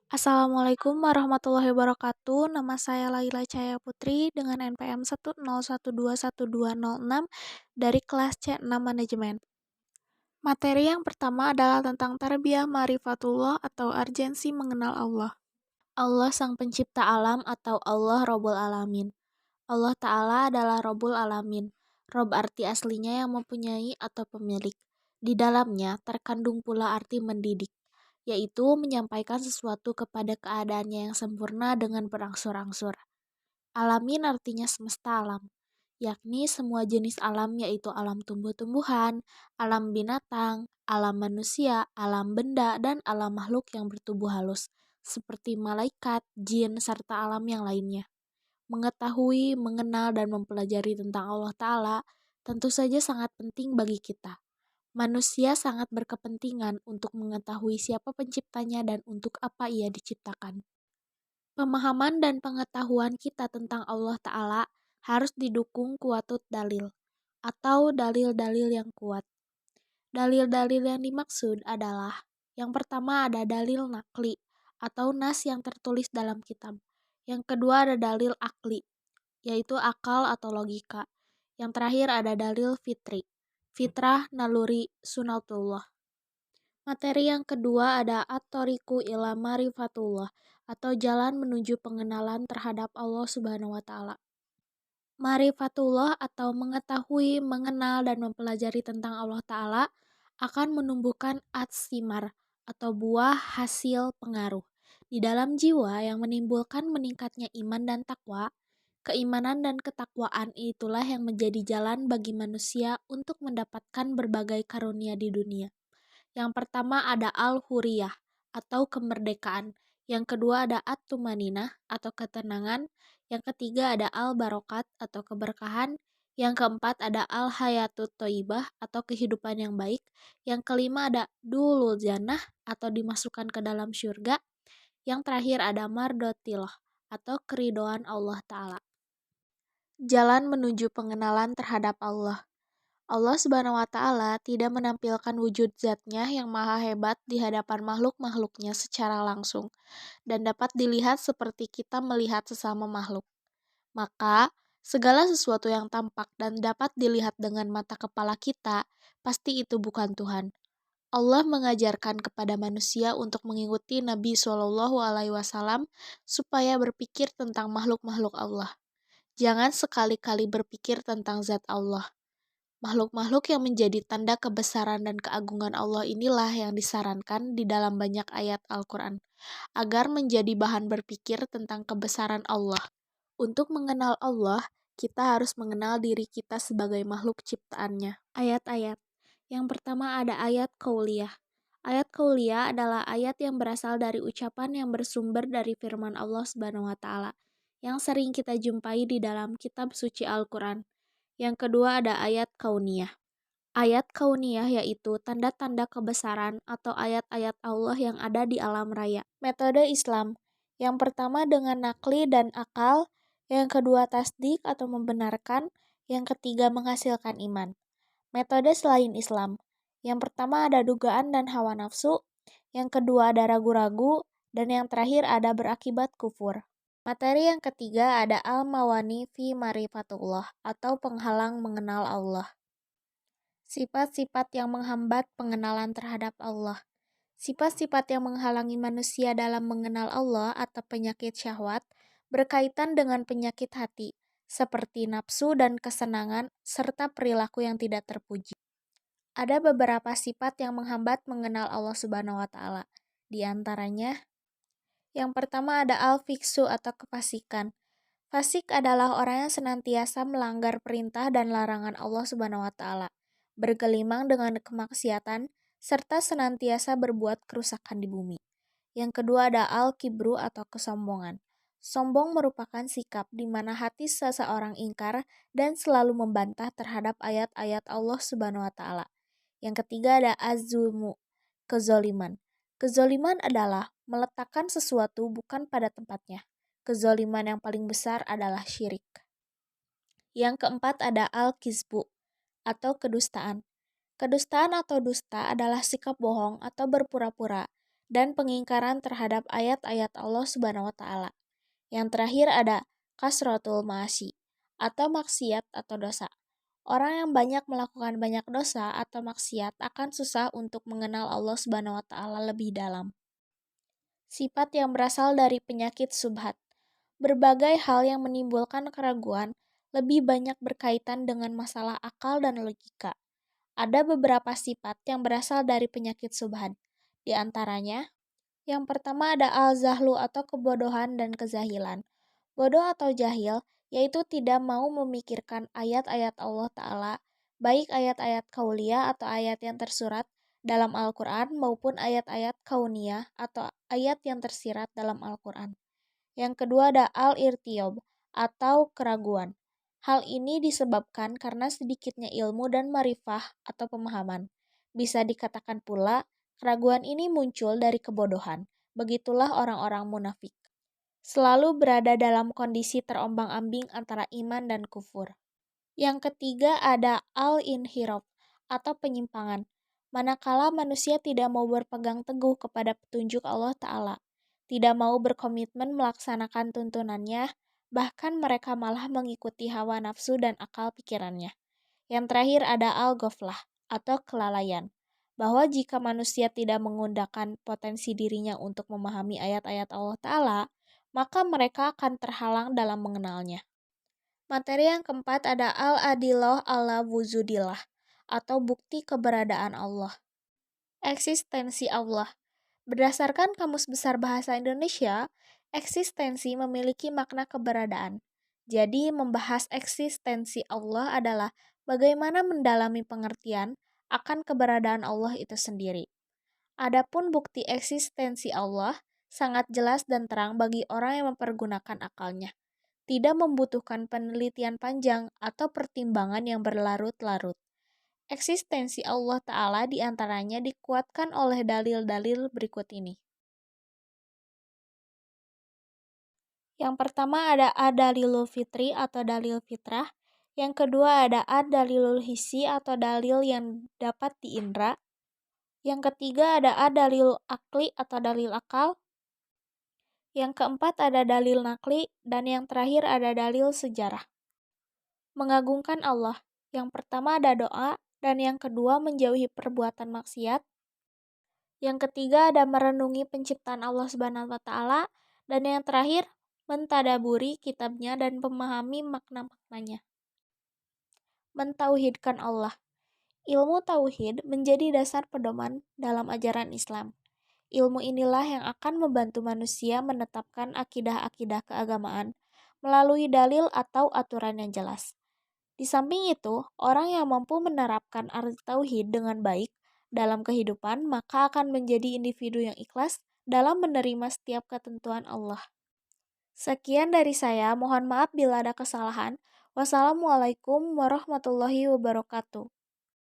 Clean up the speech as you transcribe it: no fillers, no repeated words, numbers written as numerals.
Assalamualaikum warahmatullahi wabarakatuh. Nama saya Laila Cahaya Putri dengan NPM 101212006 dari kelas C6 Manajemen. Materi yang pertama adalah tentang tarbiyah ma'rifatullah atau urgensi mengenal Allah. Allah Sang Pencipta Alam atau Allah Rabbul Alamin. Allah Ta'ala adalah Rabbul Alamin. Rob arti aslinya yang mempunyai atau pemilik. Di dalamnya terkandung pula arti mendidik, yaitu menyampaikan sesuatu kepada keadaannya yang sempurna dengan berangsur-angsur. Alamin artinya semesta alam, yakni semua jenis alam yaitu alam tumbuh-tumbuhan, alam binatang, alam manusia, alam benda, dan alam makhluk yang bertubuh halus, seperti malaikat, jin, serta alam yang lainnya. Mengetahui, mengenal, dan mempelajari tentang Allah Ta'ala tentu saja sangat penting bagi kita. Manusia sangat berkepentingan untuk mengetahui siapa penciptanya dan untuk apa ia diciptakan. Pemahaman dan pengetahuan kita tentang Allah Ta'ala harus didukung kuatut dalil, atau dalil-dalil yang kuat. Dalil-dalil yang dimaksud adalah, yang pertama ada dalil nakli, atau nas yang tertulis dalam kitab. Yang kedua ada dalil akli, yaitu akal atau logika. Yang terakhir ada dalil fitri, fitrah, naluri, sunatullah. Materi yang kedua ada at-thoriqu ila ma'rifatullah atau jalan menuju pengenalan terhadap Allah Subhanahu wa taala. Ma'rifatullah atau mengetahui, mengenal dan mempelajari tentang Allah taala akan menumbuhkan atsimar atau buah hasil pengaruh di dalam jiwa yang menimbulkan meningkatnya iman dan takwa. Keimanan dan ketakwaan itulah yang menjadi jalan bagi manusia untuk mendapatkan berbagai karunia di dunia. Yang pertama ada al-huriyah atau kemerdekaan. Yang kedua ada at-tumaninah atau ketenangan. Yang ketiga ada al-barokat atau keberkahan. Yang keempat ada al-hayatut thayyibah atau kehidupan yang baik. Yang kelima ada dulul jannah atau dimasukkan ke dalam syurga. Yang terakhir ada mardotillah atau keridoan Allah Ta'ala. Jalan menuju pengenalan terhadap Allah. Allah Subhanahu wa Ta'ala tidak menampilkan wujud zatnya yang maha hebat di hadapan makhluk-makhluknya secara langsung dan dapat dilihat seperti kita melihat sesama makhluk. Maka, segala sesuatu yang tampak dan dapat dilihat dengan mata kepala kita, pasti itu bukan Tuhan. Allah mengajarkan kepada manusia untuk mengikuti Nabi Shallallahu Alaihi Wasallam supaya berpikir tentang makhluk-makhluk Allah. Jangan sekali-kali berpikir tentang zat Allah. Makhluk-makhluk yang menjadi tanda kebesaran dan keagungan Allah inilah yang disarankan di dalam banyak ayat Al-Quran, agar menjadi bahan berpikir tentang kebesaran Allah. Untuk mengenal Allah, kita harus mengenal diri kita sebagai makhluk ciptaannya. Ayat-ayat. Yang pertama ada ayat qauliyah. Ayat qauliyah adalah ayat yang berasal dari ucapan yang bersumber dari firman Allah Subhanahu wa Ta'ala, yang sering kita jumpai di dalam kitab suci Al-Quran. Yang kedua ada ayat kauniyah. Ayat kauniyah yaitu tanda-tanda kebesaran atau ayat-ayat Allah yang ada di alam raya. Metode Islam. Yang pertama dengan nakli dan akal, yang kedua tasdik atau membenarkan, yang ketiga menghasilkan iman. Metode selain Islam. Yang pertama ada dugaan dan hawa nafsu, yang kedua ada ragu-ragu, dan yang terakhir ada berakibat kufur. Materi yang ketiga ada al-mawani fi marifatullah atau penghalang mengenal Allah. Sifat-sifat yang menghambat pengenalan terhadap Allah. Sifat-sifat yang menghalangi manusia dalam mengenal Allah atau penyakit syahwat berkaitan dengan penyakit hati, seperti nafsu dan kesenangan serta perilaku yang tidak terpuji. Ada beberapa sifat yang menghambat mengenal Allah Subhanahu wa Ta'ala. Di antaranya, yang pertama ada al-fiksu atau kefasikan. Fasik adalah orang yang senantiasa melanggar perintah dan larangan Allah Subhanahu wa Ta'ala, bergelimang dengan kemaksiatan, serta senantiasa berbuat kerusakan di bumi. Yang kedua ada al-kibru atau kesombongan. Sombong merupakan sikap di mana hati seseorang ingkar dan selalu membantah terhadap ayat-ayat Allah Subhanahu wa Ta'ala. Yang ketiga ada az-zulmu, kezoliman. Kezoliman adalah meletakkan sesuatu bukan pada tempatnya. Kezoliman yang paling besar adalah syirik. Yang keempat ada al-kizbu atau kedustaan. Kedustaan atau dusta adalah sikap bohong atau berpura-pura dan pengingkaran terhadap ayat-ayat Allah Subhanahu wa taala. Yang terakhir ada kasratul ma'asi atau maksiat atau dosa. Orang yang banyak melakukan banyak dosa atau maksiat akan susah untuk mengenal Allah Subhanahu wa taala lebih dalam. Sifat yang berasal dari penyakit subhat. Berbagai hal yang menimbulkan keraguan lebih banyak berkaitan dengan masalah akal dan logika. Ada beberapa sifat yang berasal dari penyakit subhat. Di antaranya, yang pertama ada al-zahlu atau kebodohan dan kezahilan. Bodoh atau jahil, yaitu tidak mau memikirkan ayat-ayat Allah Ta'ala, baik ayat-ayat kauliyah atau ayat yang tersurat dalam Al-Quran maupun ayat-ayat kauniyah atau ayat yang tersirat dalam Al-Quran. Yang kedua ada al-irtiyab atau keraguan. Hal ini disebabkan karena sedikitnya ilmu dan marifah atau pemahaman. Bisa dikatakan pula, keraguan ini muncul dari kebodohan. Begitulah orang-orang munafik. Selalu berada dalam kondisi terombang-ambing antara iman dan kufur. Yang ketiga ada al-inhiraf atau penyimpangan. Manakala manusia tidak mau berpegang teguh kepada petunjuk Allah Ta'ala, tidak mau berkomitmen melaksanakan tuntunannya, bahkan mereka malah mengikuti hawa nafsu dan akal pikirannya. Yang terakhir ada al-ghaflah atau kelalaian, bahwa jika manusia tidak menggunakan potensi dirinya untuk memahami ayat-ayat Allah Ta'ala, maka mereka akan terhalang dalam mengenalnya. Materi yang keempat ada al-adillah ala wujudillah atau bukti keberadaan Allah. Eksistensi Allah. Berdasarkan Kamus Besar Bahasa Indonesia, eksistensi memiliki makna keberadaan. Jadi, membahas eksistensi Allah adalah bagaimana mendalami pengertian akan keberadaan Allah itu sendiri. Adapun bukti eksistensi Allah sangat jelas dan terang bagi orang yang mempergunakan akalnya. Tidak membutuhkan penelitian panjang atau pertimbangan yang berlarut-larut. Eksistensi Allah Ta'ala diantaranya dikuatkan oleh dalil-dalil berikut ini. Yang pertama ada ad-dalilul fitri atau dalil fitrah. Yang kedua ada ad-dalilul hissi atau dalil yang dapat diindra. Yang ketiga ada ad-dalil akli atau dalil akal. Yang keempat ada dalil nakli. Dan yang terakhir ada dalil sejarah. Mengagungkan Allah. Yang pertama ada doa. Dan yang kedua menjauhi perbuatan maksiat. Yang ketiga ada merenungi penciptaan Allah Subhanahu wa taala dan yang terakhir mentadaburi kitabnya dan memahami makna-maknanya. Mentauhidkan Allah. Ilmu tauhid menjadi dasar pedoman dalam ajaran Islam. Ilmu inilah yang akan membantu manusia menetapkan akidah-akidah keagamaan melalui dalil atau aturan yang jelas. Di samping itu, orang yang mampu menerapkan arti tauhid dengan baik dalam kehidupan, maka akan menjadi individu yang ikhlas dalam menerima setiap ketentuan Allah. Sekian dari saya, mohon maaf bila ada kesalahan. Wassalamualaikum warahmatullahi wabarakatuh.